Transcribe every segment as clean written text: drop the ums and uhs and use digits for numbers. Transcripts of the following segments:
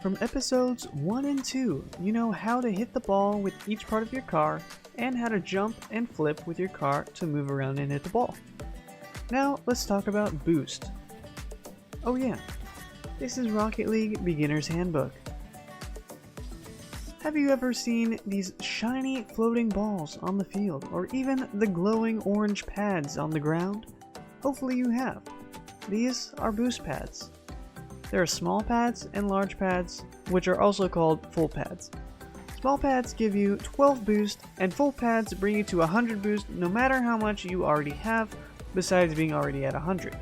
From episodes 1 and 2, you know how to hit the ball with each part of your car and how to jump and flip with your car to move around and hit the ball. Now let's talk about Boost. Oh yeah, this is Rocket League Beginner's Handbook. Have you ever seen these shiny floating balls on the field, or even the glowing orange pads on the ground? Hopefully you have. These are boost pads. There are small pads and large pads, which are also called full pads. Small pads give you 12 boost, and full pads bring you to 100 boost no matter how much you already have, besides being already at 100.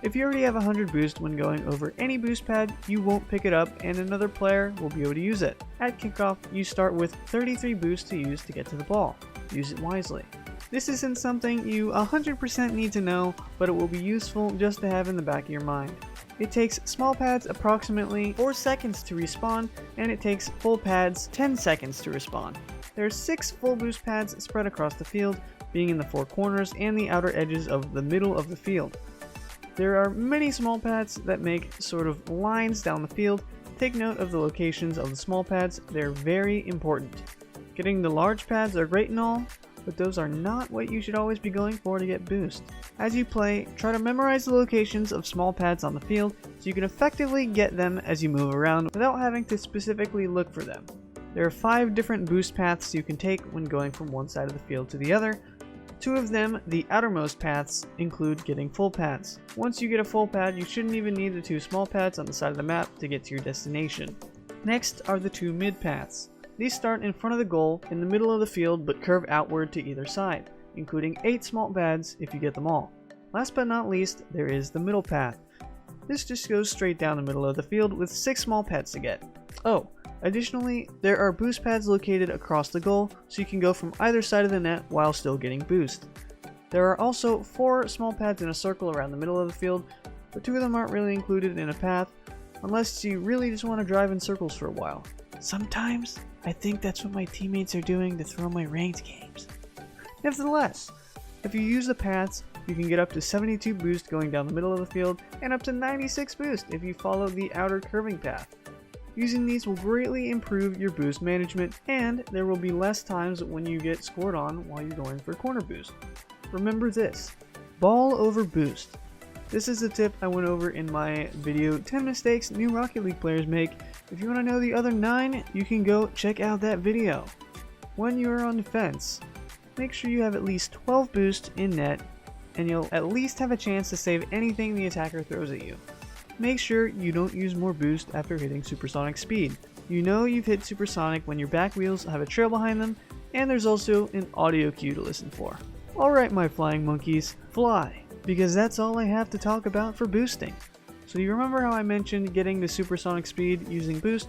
If you already have 100 boost when going over any boost pad, you won't pick it up and another player will be able to use it. At kickoff, you start with 33 boost to use to get to the ball. Use it wisely. This isn't something you 100% need to know, but it will be useful just to have in the back of your mind. It takes small pads approximately 4 seconds to respawn, and it takes full pads 10 seconds to respawn. There are 6 full boost pads spread across the field, being in the 4 corners and the outer edges of the middle of the field. There are many small pads that make sort of lines down the field. Take note of the locations of the small pads, they're very important. Getting the large pads are great and all, but those are not what you should always be going for to get boost. As you play, try to memorize the locations of small pads on the field so you can effectively get them as you move around without having to specifically look for them. There are 5 different boost paths you can take when going from one side of the field to the other. 2 of them, the outermost paths, include getting full pads. Once you get a full pad, you shouldn't even need the 2 small pads on the side of the map to get to your destination. Next are the 2 mid paths. These start in front of the goal in the middle of the field but curve outward to either side, including 8 small pads if you get them all. Last but not least, there is the middle path. This just goes straight down the middle of the field with 6 small pads to get. Oh, additionally, there are boost pads located across the goal so you can go from either side of the net while still getting boost. There are also 4 small pads in a circle around the middle of the field, but 2 of them aren't really included in a path unless you really just want to drive in circles for a while. Sometimes I think that's what my teammates are doing to throw my ranked games. Nevertheless, if you use the paths, you can get up to 72 boost going down the middle of the field and up to 96 boost if you follow the outer curving path. Using these will greatly improve your boost management, and there will be less times when you get scored on while you're going for corner boost. Remember this, ball over boost. This is a tip I went over in my video 10 mistakes new Rocket League players make. If you want to know the other 9, you can go check out that video. When you are on defense, make sure you have at least 12 boost in net, and you'll at least have a chance to save anything the attacker throws at you. Make sure you don't use more boost after hitting supersonic speed. You know you've hit supersonic when your back wheels have a trail behind them, and there's also an audio cue to listen for. Alright my flying monkeys, fly, because that's all I have to talk about for boosting. So you remember how I mentioned getting the supersonic speed using boost?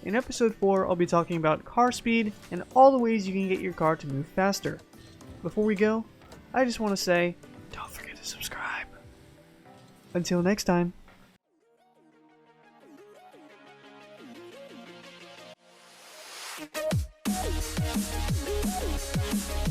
In episode 4 I'll be talking about car speed and all the ways you can get your car to move faster. Before we go, I just want to say, don't forget to subscribe. Until next time. We'll be right back.